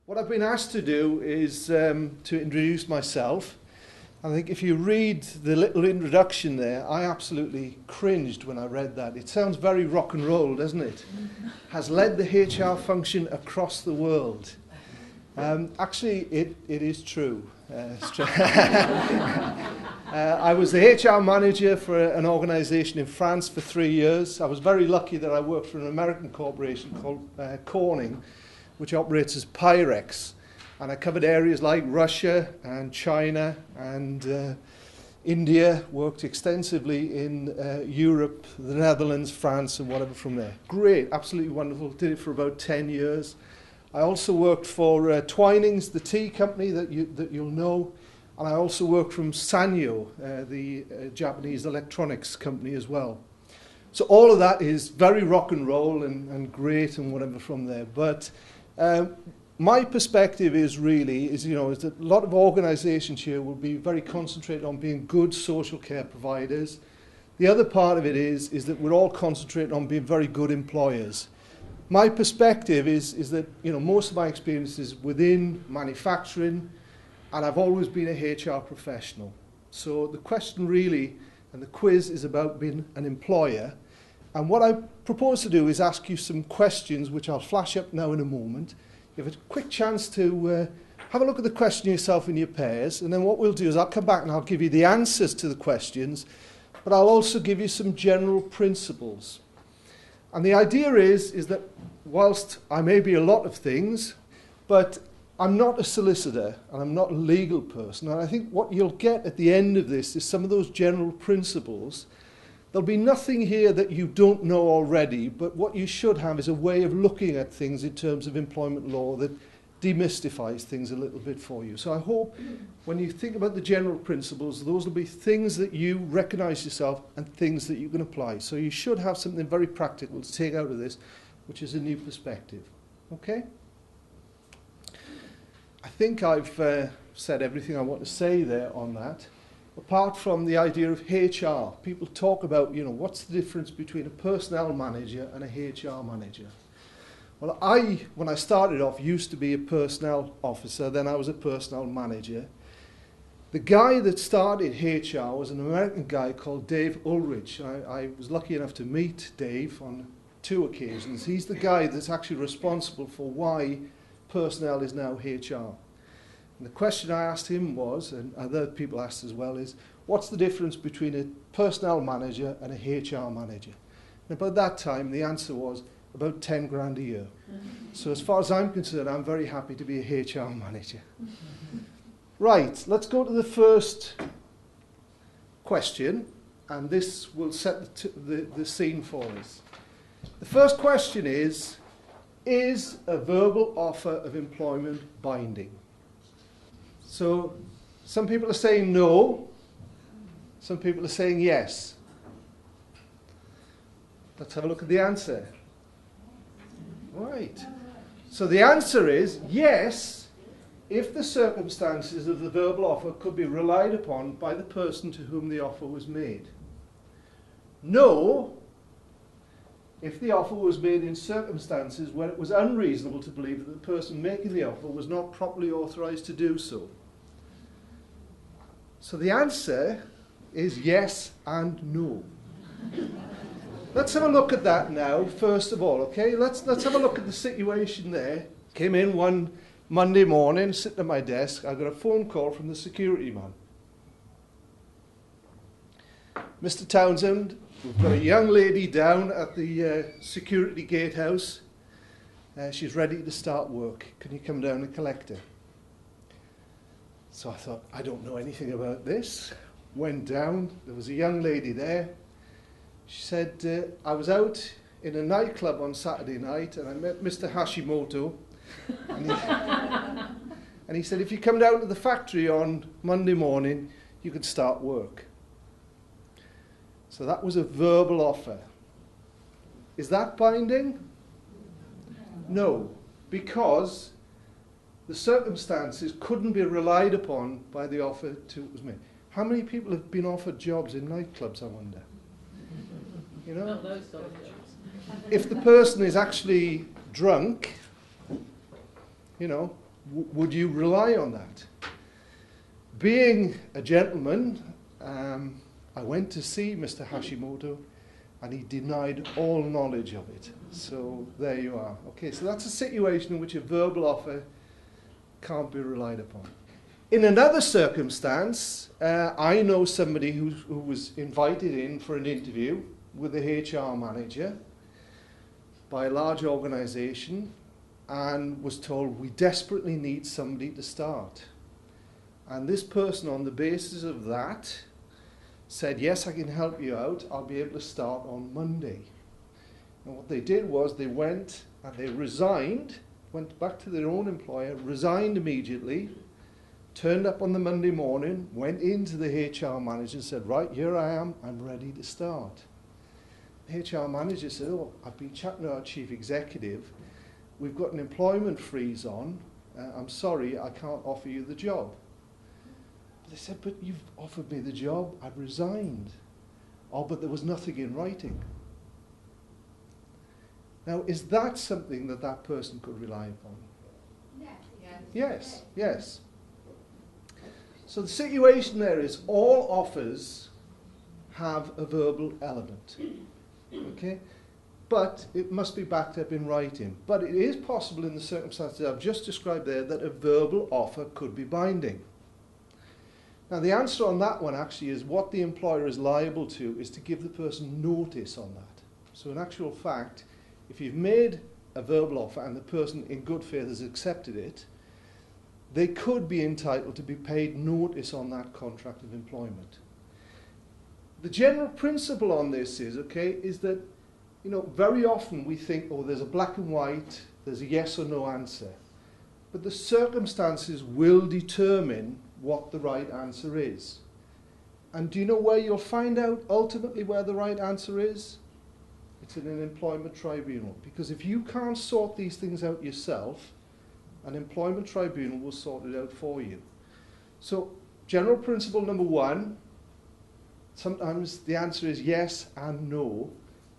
What I've been asked to do is to introduce myself. I think if you read the little introduction there, I absolutely cringed when I read that. It sounds very rock and roll, doesn't it? Has led the HR function across the world. Actually, it is true. I was the HR manager for an organisation in France for 3 years. I was very lucky that I worked for an American corporation called Corning, which operates as Pyrex. And I covered areas like Russia and China and India, worked extensively in Europe, the Netherlands, France, and whatever from there. Great, absolutely wonderful. Did it for about 10 years. I also worked for Twinings, the tea company that you'll know. And I also worked from Sanyo, the Japanese electronics company as well. So all of that is very rock and roll and great and whatever from there. But my perspective is that a lot of organisations here will be very concentrated on being good social care providers. The other part of it is that we're all concentrated on being very good employers. My perspective is that most of my experience is within manufacturing, and I've always been a HR professional. So the question really, and the quiz, is about being an employer. And what I propose to do is ask you some questions, which I'll flash up now in a moment. You have a quick chance to have a look at the question yourself in your pairs, and then what we'll do is I'll come back and I'll give you the answers to the questions, but I'll also give you some general principles. And the idea is that whilst I may be a lot of things, but I'm not a solicitor and I'm not a legal person, and I think what you'll get at the end of this is some of those general principles. There'll be nothing here that you don't know already, but what you should have is a way of looking at things in terms of employment law that demystifies things a little bit for you. So I hope when you think about the general principles, those will be things that you recognise yourself and things that you can apply. So you should have something very practical to take out of this, which is a new perspective. Okay? I think I've said everything I want to say there on that. Apart from the idea of HR, people talk about, what's the difference between a personnel manager and a HR manager? Well, when I started off, used to be a personnel officer, then I was a personnel manager. The guy that started HR was an American guy called Dave Ulrich. I was lucky enough to meet Dave on 2 occasions. He's the guy that's actually responsible for why personnel is now HR. And the question I asked him was, and other people asked as well, is what's the difference between a personnel manager and a HR manager? And about that time, the answer was about 10 grand a year. So as far as I'm concerned, I'm very happy to be a HR manager. Right, let's go to the first question, and this will set the scene for us. The first question is a verbal offer of employment binding? So some people are saying no, some people are saying yes. Let's have a look at the answer. Right. So the answer is yes, if the circumstances of the verbal offer could be relied upon by the person to whom the offer was made. No, if the offer was made in circumstances where it was unreasonable to believe that the person making the offer was not properly authorised to do so. So the answer is yes and no. Let's have a look at that now, first of all, okay? Let's have a look at the situation there. Came in one Monday morning, sitting at my desk, I got a phone call from the security man. Mr. Townsend, we've got a young lady down at the security gatehouse. She's ready to start work. Can you come down and collect her? So I thought, I don't know anything about this. Went down, there was a young lady there. She said, I was out in a nightclub on Saturday night and I met Mr. Hashimoto. And he said, if you come down to the factory on Monday morning, you could start work. So that was a verbal offer. Is that binding? No, because the circumstances couldn't be relied upon by the offer to was made. How many people have been offered jobs in nightclubs, I wonder? Not those sort of jobs. If the person is actually drunk, would you rely on that? Being a gentleman, I went to see Mr. Hashimoto, and he denied all knowledge of it. So there you are. Okay, so that's a situation in which a verbal offer can't be relied upon. In another circumstance, I know somebody who was invited in for an interview with the HR manager by a large organisation and was told, we desperately need somebody to start. And this person, on the basis of that, said, yes, I can help you out. I'll be able to start on Monday. And what they did was they went and they resigned, went back to their own employer, resigned immediately, turned up on the Monday morning, went into the HR manager and said, right, here I am, I'm ready to start. The HR manager said, oh, I've been chatting to our chief executive. We've got an employment freeze on. I'm sorry, I can't offer you the job. They said, but you've offered me the job, I've resigned. Oh, but there was nothing in writing. Now, is that something that that person could rely upon? Yes, yes. So the situation there is all offers have a verbal element. Okay? But it must be backed up in writing. But it is possible in the circumstances I've just described there that a verbal offer could be binding. Now, the answer on that one actually is what the employer is liable to is to give the person notice on that. So in actual fact, if you've made a verbal offer and the person in good faith has accepted it, they could be entitled to be paid notice on that contract of employment. The general principle on this is, okay, is that, you know, very often we think, oh, there's a black and white, there's a yes or no answer. But the circumstances will determine what the right answer is. And do you know where you'll find out ultimately where the right answer is? It's in an employment tribunal. Because if you can't sort these things out yourself, an employment tribunal will sort it out for you. So, general principle number one, sometimes the answer is yes and no,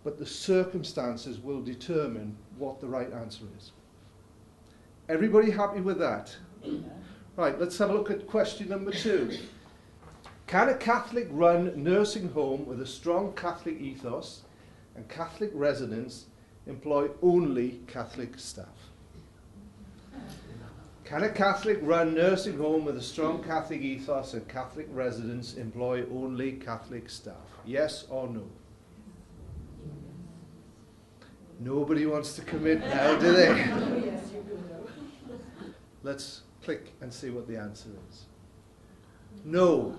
but the circumstances will determine what the right answer is. Everybody happy with that? Right, let's have a look at question number 2. Can a Catholic-run nursing home with a strong Catholic ethos and Catholic residents employ only Catholic staff? Can a Catholic-run nursing home with a strong Catholic ethos and Catholic residents employ only Catholic staff? Yes or no? Nobody wants to commit now, do they? Let's click and see what the answer is. No.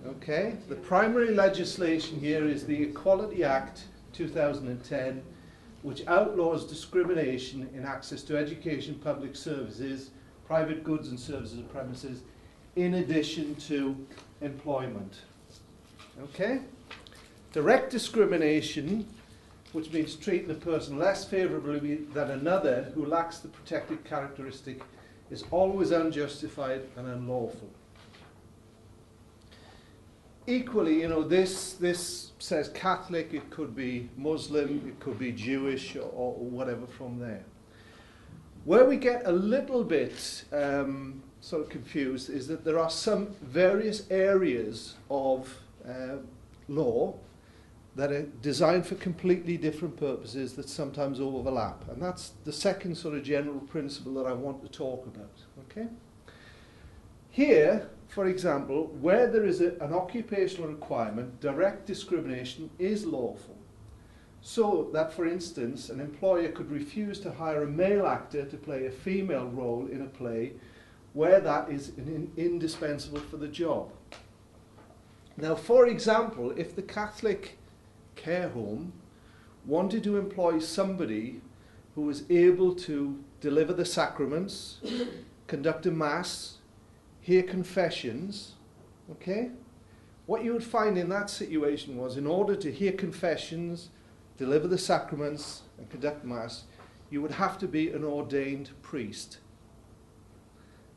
Okay, the primary legislation here is the Equality Act 2010, which outlaws discrimination in access to education, public services, private goods and services and premises, in addition to employment. Okay? Direct discrimination, which means treating a person less favourably than another who lacks the protected characteristic, is always unjustified and unlawful. Equally, you know, this says Catholic, it could be Muslim, it could be Jewish or whatever from there. Where we get a little bit sort of confused is that there are some various areas of law that are designed for completely different purposes that sometimes overlap. And that's the second sort of general principle that I want to talk about. Okay? Here, for example, where there is an occupational requirement, direct discrimination is lawful. So that, for instance, an employer could refuse to hire a male actor to play a female role in a play where that is indispensable for the job. Now, for example, if the Catholic care home wanted to employ somebody who was able to deliver the sacraments, conduct a mass, hear confessions, okay? What you would find in that situation was, in order to hear confessions, deliver the sacraments, and conduct mass, you would have to be an ordained priest.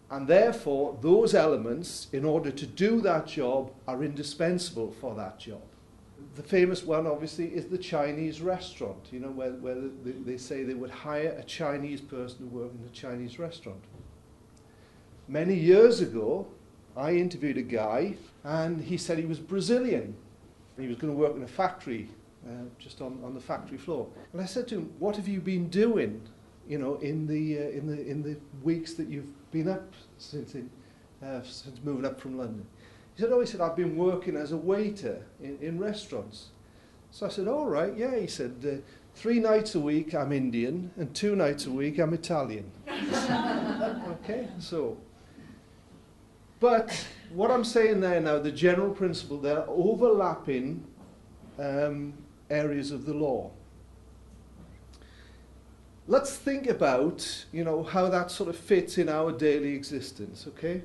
And therefore, those elements, in order to do that job, are indispensable for that job. The famous one, obviously, is the Chinese restaurant, you know, where they say they would hire a Chinese person to work in a Chinese restaurant. Many years ago, I interviewed a guy, and he said he was Brazilian. He was going to work in a factory, just on the factory floor. And I said to him, "What have you been doing, in the weeks that you've been up since moving up from London?" He said, "I've been working as a waiter in restaurants." So I said, "All right, yeah." He said, 3 nights a week I'm Indian, and 2 nights a week I'm Italian. Okay, so. But what I'm saying there now, the general principle, there are overlapping areas of the law. Let's think about, how that sort of fits in our daily existence, okay?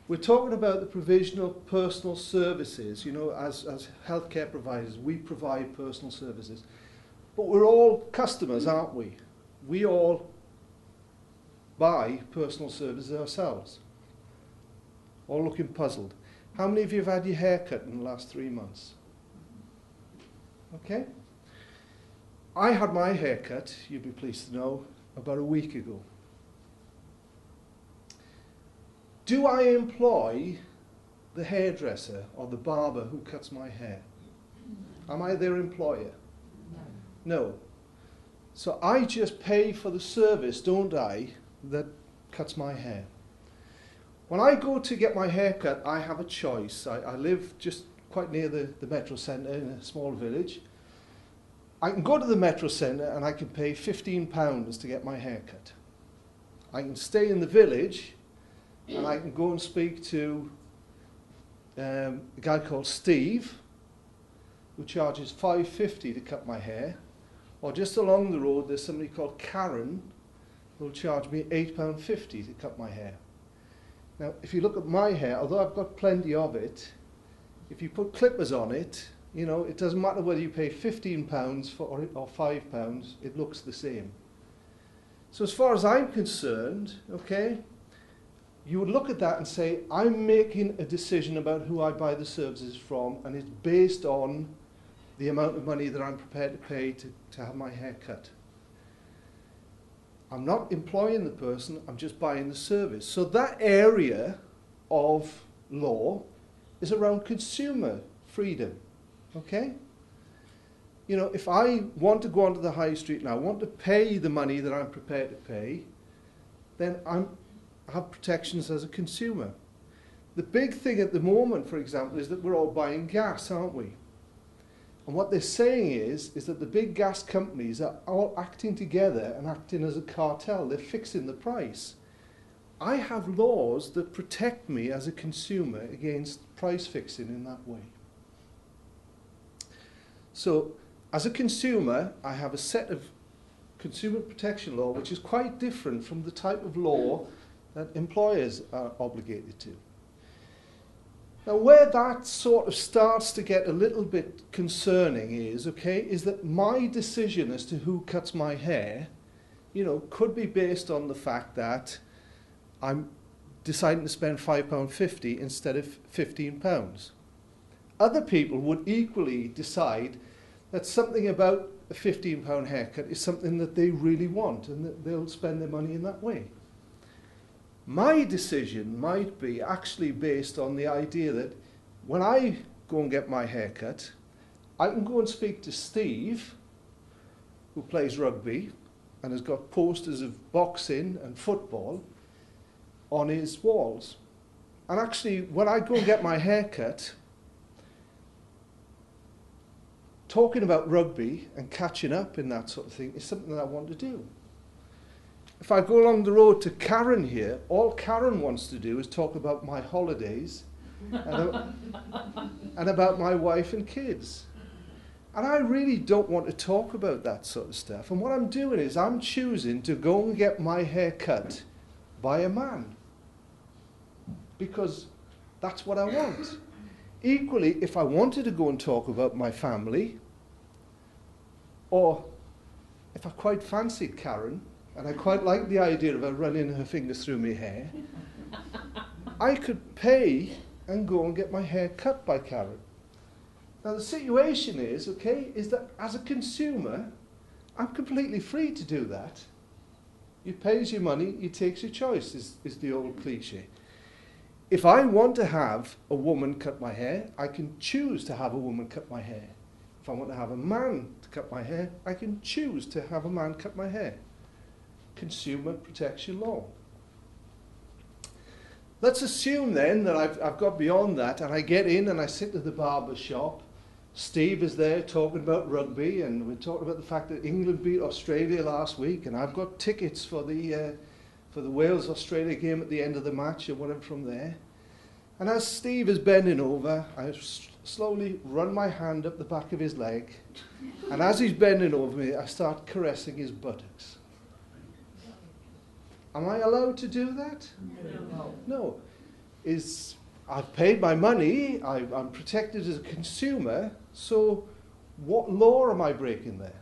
We're talking about the provision of personal services, as healthcare providers, we provide personal services. But we're all customers, aren't we? We all buy personal services ourselves. All looking puzzled. How many of you have had your hair cut in the last 3 months? Okay? I had my hair cut, you'd be pleased to know, about a week ago. Do I employ the hairdresser or the barber who cuts my hair? Am I their employer? No. So I just pay for the service, don't I, that cuts my hair. When I go to get my hair cut, I have a choice. I live just quite near the Metro Centre in a small village. I can go to the Metro Centre and I can pay £15 to get my hair cut. I can stay in the village and I can go and speak to a guy called Steve, who charges £5.50 to cut my hair. Or just along the road, there's somebody called Karen, who will charge me £8.50 to cut my hair. Now, if you look at my hair, although I've got plenty of it, if you put clippers on it, it doesn't matter whether you pay £15 for it or £5, it looks the same. So as far as I'm concerned, okay, you would look at that and say, I'm making a decision about who I buy the services from, and it's based on the amount of money that I'm prepared to pay to have my hair cut. I'm not employing the person, I'm just buying the service. So that area of law is around consumer freedom, okay? If I want to go onto the high street and I want to pay the money that I'm prepared to pay, then I have protections as a consumer. The big thing at the moment, for example, is that we're all buying gas, aren't we? And what they're saying is that the big gas companies are all acting together and acting as a cartel. They're fixing the price. I have laws that protect me as a consumer against price fixing in that way. So, as a consumer, I have a set of consumer protection law which is quite different from the type of law that employers are obligated to. Now, where that sort of starts to get a little bit concerning is that my decision as to who cuts my hair, could be based on the fact that I'm deciding to spend £5.50 instead of £15. Other people would equally decide that something about a £15 haircut is something that they really want and that they'll spend their money in that way. My decision might be actually based on the idea that when I go and get my hair cut, I can go and speak to Steve, who plays rugby and has got posters of boxing and football on his walls. And actually, when I go and get my hair cut, talking about rugby and catching up in that sort of thing is something that I want to do. If I go along the road to Karen here, all Karen wants to do is talk about my holidays and about my wife and kids. And I really don't want to talk about that sort of stuff. And what I'm doing is I'm choosing to go and get my hair cut by a man. Because that's what I want. Equally, if I wanted to go and talk about my family, or if I quite fancied Karen, and I quite like the idea of her running her fingers through my hair, I could pay and go and get my hair cut by Karen. Now the situation is that as a consumer, I'm completely free to do that. You pays your money, you takes your choice, is the old cliche. if I want to have a woman cut my hair, I can choose to have a woman cut my hair. If I want to have a man to cut my hair, I can choose to have a man cut my hair. Consumer protection law. Let's assume then that I've got beyond that, and I get in and I sit at the barber shop. Steve is there talking about rugby, and we're talking about the fact that England beat Australia last week, and I've got tickets for the Wales-Australia game at the end of the match or whatever from there. And as Steve is bending over, I slowly run my hand up the back of his leg, and as he's bending over me, I start caressing his buttocks. Am I allowed to do that? No. I've paid my money, I'm protected as a consumer, so what law am I breaking there?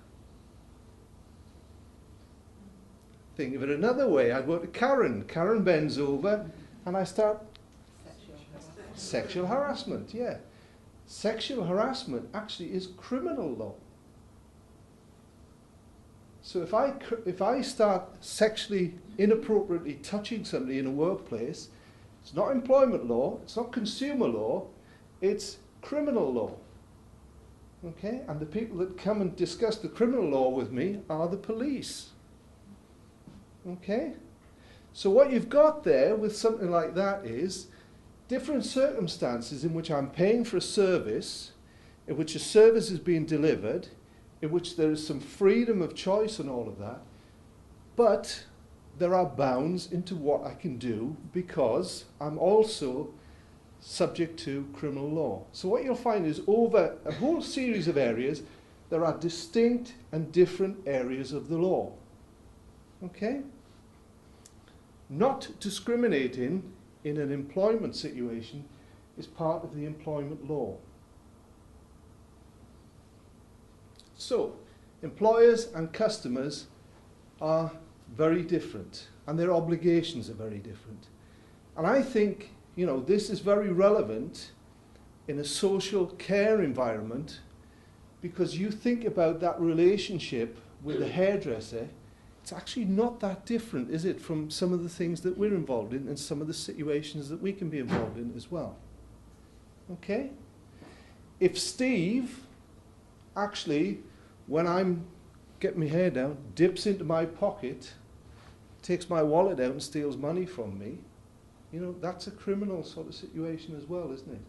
Think of it another way. I go to Karen. Karen bends over and I start sexual harassment, yeah. Sexual harassment actually is criminal law. So if I start sexually inappropriately touching somebody in a workplace, it's not employment law, it's not consumer law, it's criminal law. Okay? And the people that come and discuss the criminal law with me are the police. Okay? So what you've got there with something like that is different circumstances in which I'm paying for a service, in which a service is being delivered, in which there is some freedom of choice and all of that, but there are bounds into what I can do because I'm also subject to criminal law. So what you'll find is over a whole series of areas, there are distinct and different areas of the law. Okay? Not discriminating in an employment situation is part of the employment law. So, employers and customers are very different, and their obligations are very different. And I think, this is very relevant in a social care environment, because you think about that relationship with the hairdresser, it's actually not that different, is it, from some of the things that we're involved in and some of the situations that we can be involved in as well. Okay? If Steve actually, when I'm getting my hair down, dips into my pocket, takes my wallet out and steals money from me, that's a criminal sort of situation as well, isn't it?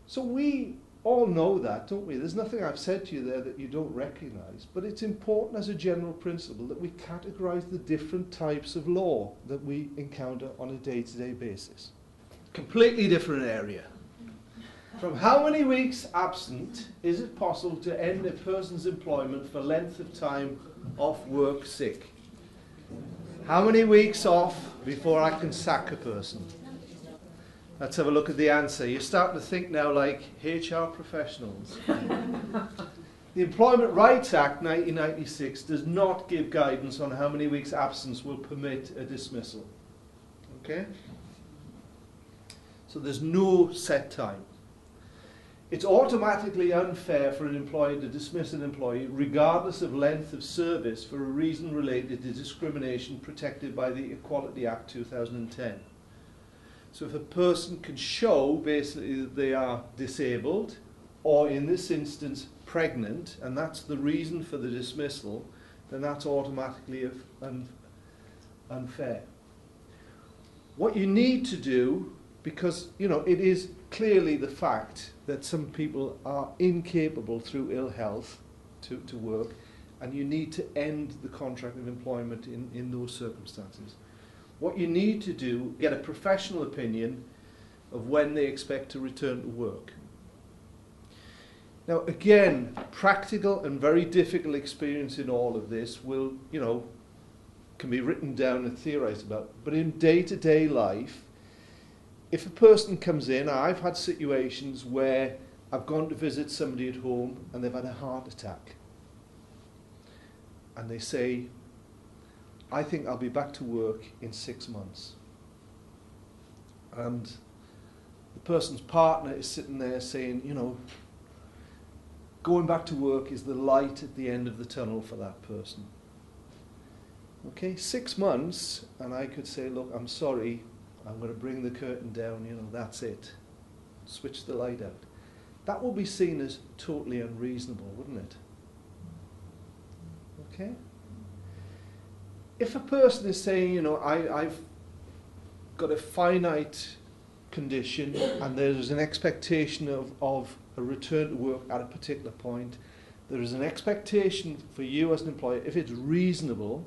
So we all know that, don't we? There's nothing I've said to you there that you don't recognize, but it's important as a general principle that we categorize the different types of law that we encounter on a day-to-day basis. Completely different area. From how many weeks absent is it possible to end a person's employment for length of time off work sick? How many weeks off before I can sack a person? Let's have a look at the answer. You're starting to think now like HR professionals. The Employment Rights Act 1996 does not give guidance on how many weeks absence will permit a dismissal. Okay? So there's no set time. It's automatically unfair for an employer to dismiss an employee regardless of length of service for a reason related to discrimination protected by the Equality Act 2010. So if a person can show basically that they are disabled, or in this instance pregnant, and that's the reason for the dismissal, then that's automatically unfair. What you need to do, because it is clearly the fact that some people are incapable through ill health to work, and you need to end the contract of employment in those circumstances. What you need to do, get a professional opinion of when they expect to return to work. Now again, practical and very difficult experience in all of this will, can be written down and theorized about, but in day-to-day life, if a person comes in, I've had situations where I've gone to visit somebody at home and they've had a heart attack. And they say, I think I'll be back to work in 6 months. And the person's partner is sitting there saying, going back to work is the light at the end of the tunnel for that person. Okay, 6 months, and I could say, look, I'm sorry, I'm going to bring the curtain down, you know, that's it. Switch the light out. That will be seen as totally unreasonable, wouldn't it? Okay? If a person is saying, you know, I've got a finite condition and there's an expectation of a return to work at a particular point, there is an expectation for you as an employer, if it's reasonable,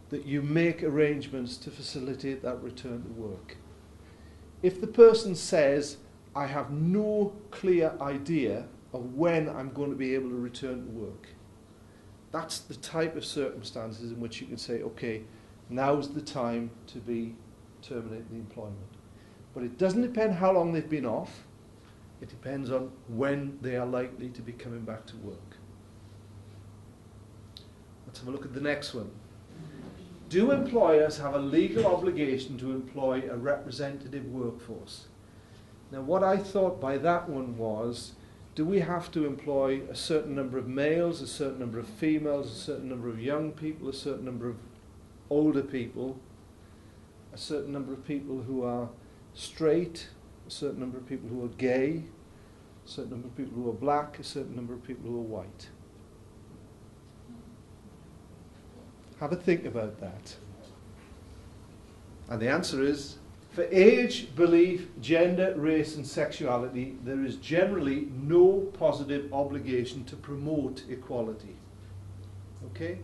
that you make arrangements to facilitate that return to work. If the person says, I have no clear idea of when I'm going to be able to return to work, that's the type of circumstances in which you can say, okay, now's the time to be terminating the employment. But it doesn't depend how long they've been off. It depends on when they are likely to be coming back to work. Let's have a look at the next one. Do employers have a legal obligation to employ a representative workforce? Now, what I thought by that one was, do we have to employ a certain number of males, a certain number of females, a certain number of young people, a certain number of older people, a certain number of people who are straight, a certain number of people who are gay, a certain number of people who are black, a certain number of people who are white? Have a think about that. And the answer is, for age, belief, gender, race and sexuality, there is generally no positive obligation to promote equality. Okay?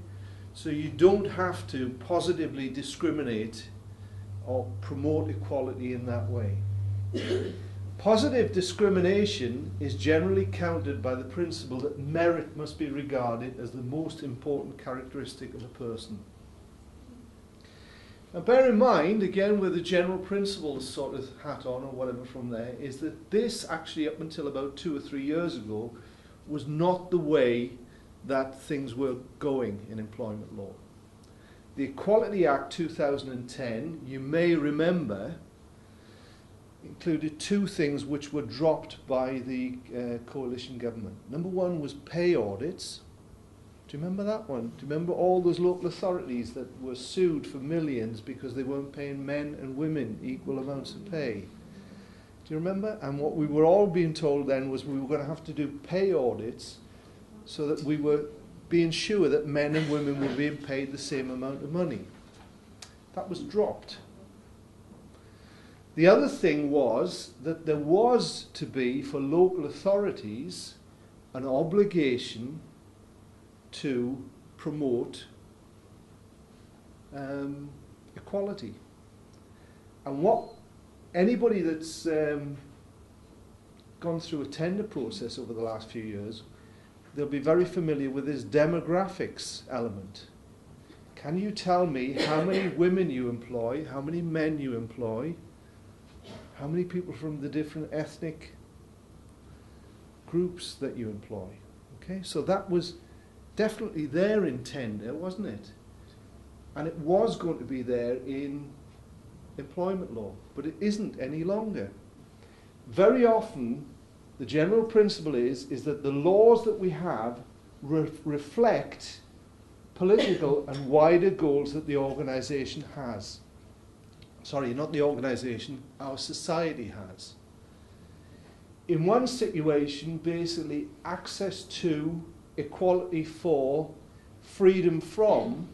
So you don't have to positively discriminate or promote equality in that way. Positive discrimination is generally countered by the principle that merit must be regarded as the most important characteristic of a person. Now bear in mind, again with the general principle sort of hat on or whatever from there, is that this actually up until about 2 or 3 years ago was not the way that things were going in employment law. The Equality Act 2010, you may remember, included 2 things which were dropped by the coalition government. Number 1 was pay audits. Do you remember that one? Do you remember all those local authorities that were sued for millions because they weren't paying men and women equal amounts of pay? Do you remember? And what we were all being told then was we were going to have to do pay audits so that we were being sure that men and women were being paid the same amount of money. That was dropped. The other thing was that there was to be, for local authorities, an obligation to promote equality. And what anybody that's gone through a tender process over the last few years, they'll be very familiar with this demographics element. Can you tell me how many women you employ, how many men you employ, how many people from the different ethnic groups that you employ? Okay, so that was definitely there in tender, wasn't it? And it was going to be there in employment law, but it isn't any longer. Very often, the general principle is that the laws that we have reflect political and wider goals that the organisation has. Sorry, not the organisation, our society has. In one situation, basically, access to, equality for, freedom from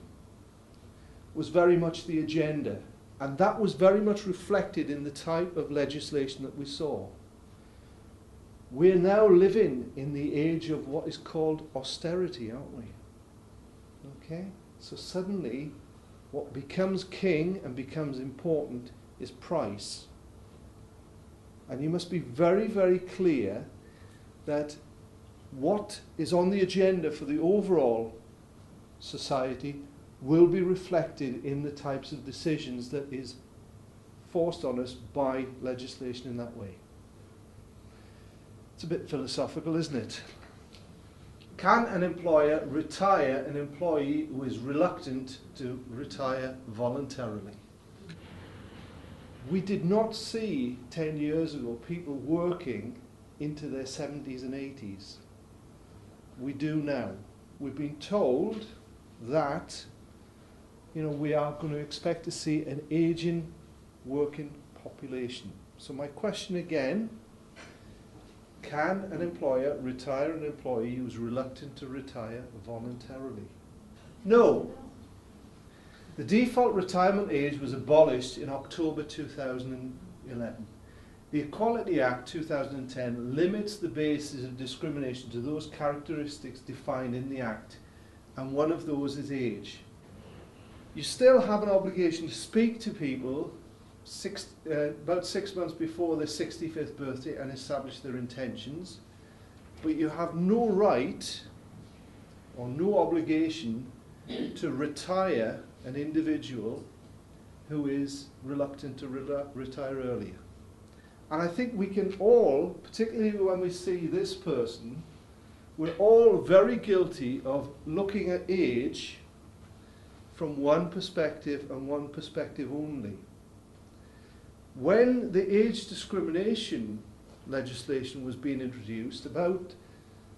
was very much the agenda. And that was very much reflected in the type of legislation that we saw. We're now living in the age of what is called austerity, aren't we? Okay? So suddenly, what becomes king and becomes important is price. And you must be very, very clear that what is on the agenda for the overall society will be reflected in the types of decisions that is forced on us by legislation in that way. It's a bit philosophical, isn't it? Can an employer retire an employee who is reluctant to retire voluntarily? We did not see 10 years ago people working into their 70s and 80s. We do now. We've been told that we are going to expect to see an aging working population. So my question again, can an employer retire an employee who's reluctant to retire voluntarily? No. The default retirement age was abolished in October 2011. The Equality Act 2010 limits the basis of discrimination to those characteristics defined in the Act, and one of those is age. You still have an obligation to speak to people about 6 months before their 65th birthday and establish their intentions, but you have no right or no obligation to retire an individual who is reluctant to retire earlier. And I think we can all, particularly when we see this person, we're all very guilty of looking at age from one perspective and one perspective only. When the age discrimination legislation was being introduced, about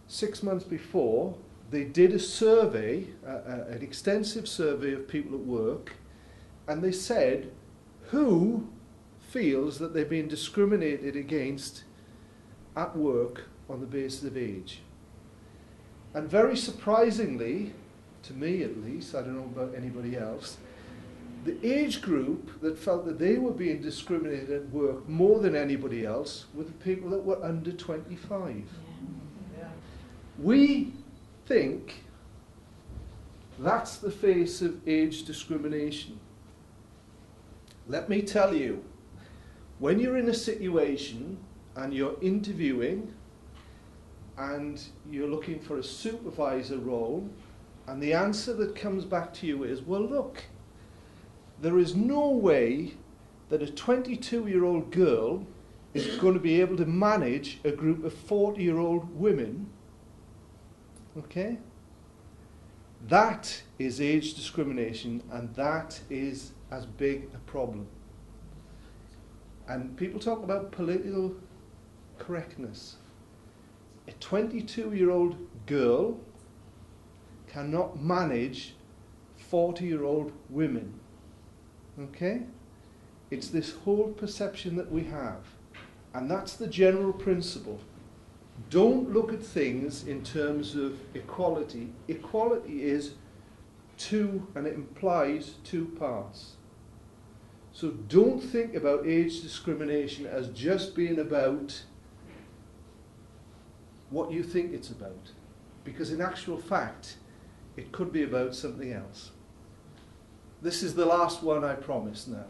6 months before, they did a survey, an extensive survey of people at work, and they said, who feels that they're being discriminated against at work on the basis of age? And very surprisingly, to me at least, I don't know about anybody else, the age group that felt that they were being discriminated at work more than anybody else were the people that were under 25. Yeah. We think that's the face of age discrimination. Let me tell you, when you're in a situation and you're interviewing and you're looking for a supervisor role, and the answer that comes back to you is, well, look, there is no way that a 22-year-old girl is going to be able to manage a group of 40-year-old women. Okay? That is age discrimination, and that is as big a problem. And people talk about political correctness. A 22-year-old girl cannot manage 40-year-old women. Okay? It's this whole perception that we have. And that's the general principle. Don't look at things in terms of equality. Equality is two, and it implies two parts. So don't think about age discrimination as just being about what you think it's about. Because in actual fact, it could be about something else. This is the last one, I promise now.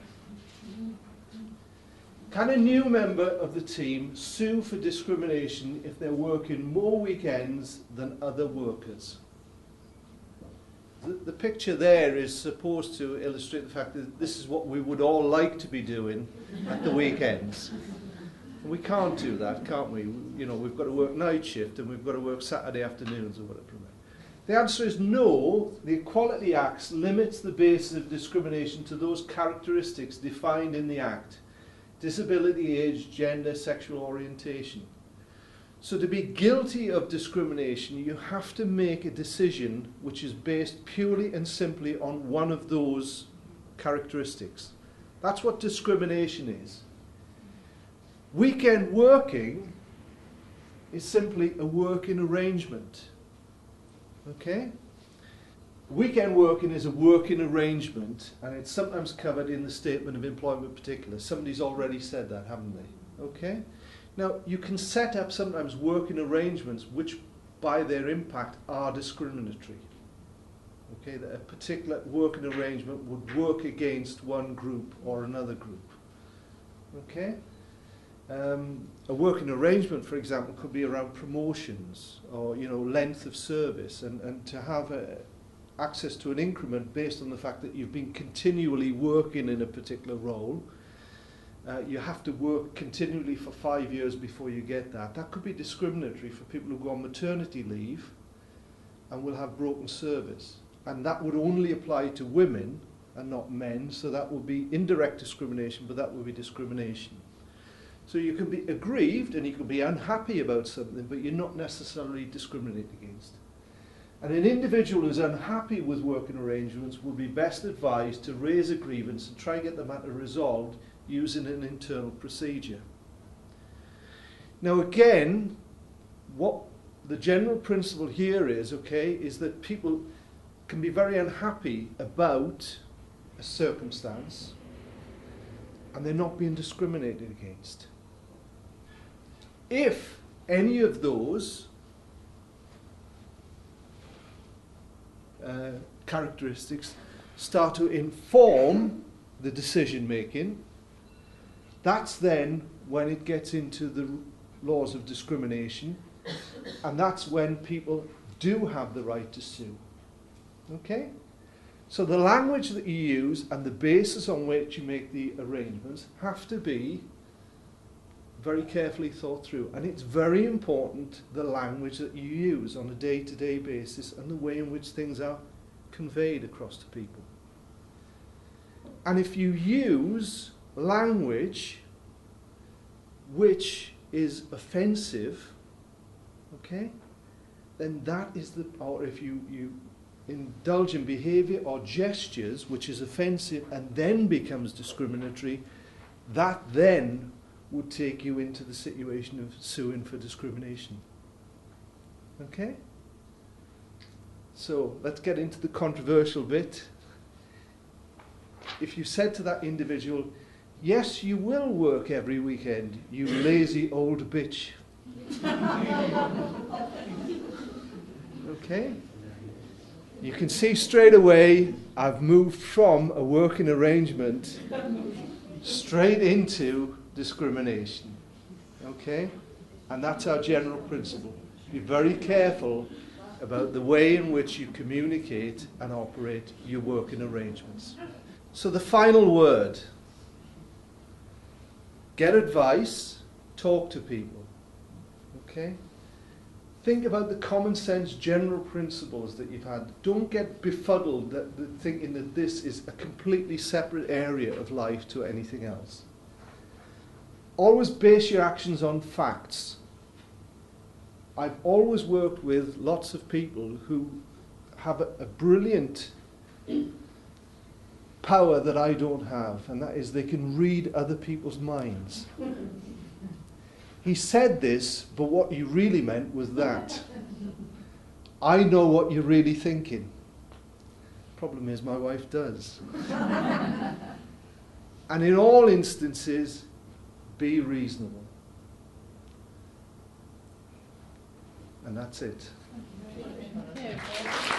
Can a new member of the team sue for discrimination if they're working more weekends than other workers? The picture there is supposed to illustrate the fact that this is what we would all like to be doing at the weekends. And we can't do that, can't we? You know, we've got to work night shift and we've got to work Saturday afternoons or whatever. The answer is no. The Equality Act limits the basis of discrimination to those characteristics defined in the Act: disability, age, gender, sexual orientation. So to be guilty of discrimination, you have to make a decision which is based purely and simply on one of those characteristics. That's what discrimination is. Weekend working is simply a working arrangement. Okay? Weekend working is a working arrangement, and it's sometimes covered in the Statement of Employment Particular. Somebody's already said that, haven't they? Okay? Now, you can set up sometimes working arrangements which, by their impact, are discriminatory. Okay? That a particular working arrangement would work against one group or another group. Okay? A working arrangement, for example, could be around promotions or, you know, length of service, and to have access to an increment based on the fact that you've been continually working in a particular role. You have to work continually for 5 years before you get that. That could be discriminatory for people who go on maternity leave and will have broken service. And that would only apply to women and not men, so that would be indirect discrimination, but that would be discrimination. So you can be aggrieved and you can be unhappy about something, but you're not necessarily discriminated against. And an individual who's unhappy with working arrangements would be best advised to raise a grievance and try and get the matter resolved using an internal procedure. Now again, what the general principle here is, okay, is that people can be very unhappy about a circumstance and they're not being discriminated against. If any of those characteristics start to inform the decision making, that's then when it gets into the laws of discrimination, and that's when people do have the right to sue. Okay? So the language that you use and the basis on which you make the arrangements have to be very carefully thought through. And it's very important, the language that you use on a day-to-day basis and the way in which things are conveyed across to people. And if you use language which is offensive, okay, then that is the, or if you indulge in behavior or gestures which is offensive and then becomes discriminatory, that then would take you into the situation of suing for discrimination. Okay? So let's get into the controversial bit. If you said to that individual, yes, you will work every weekend, you lazy old bitch. Okay? You can see straight away I've moved from a working arrangement straight into discrimination. Okay? And that's our general principle. Be very careful about the way in which you communicate and operate your working arrangements. So the final word. Get advice, talk to people. Okay? Think about the common sense general principles that you've had. Don't get befuddled thinking that this is a completely separate area of life to anything else. Always base your actions on facts. I've always worked with lots of people who have a brilliant power that I don't have, and that is they can read other people's minds. He said this, but what he really meant was that. I know what you're really thinking. Problem is, my wife does. And in all instances, be reasonable. And that's it. Thank you.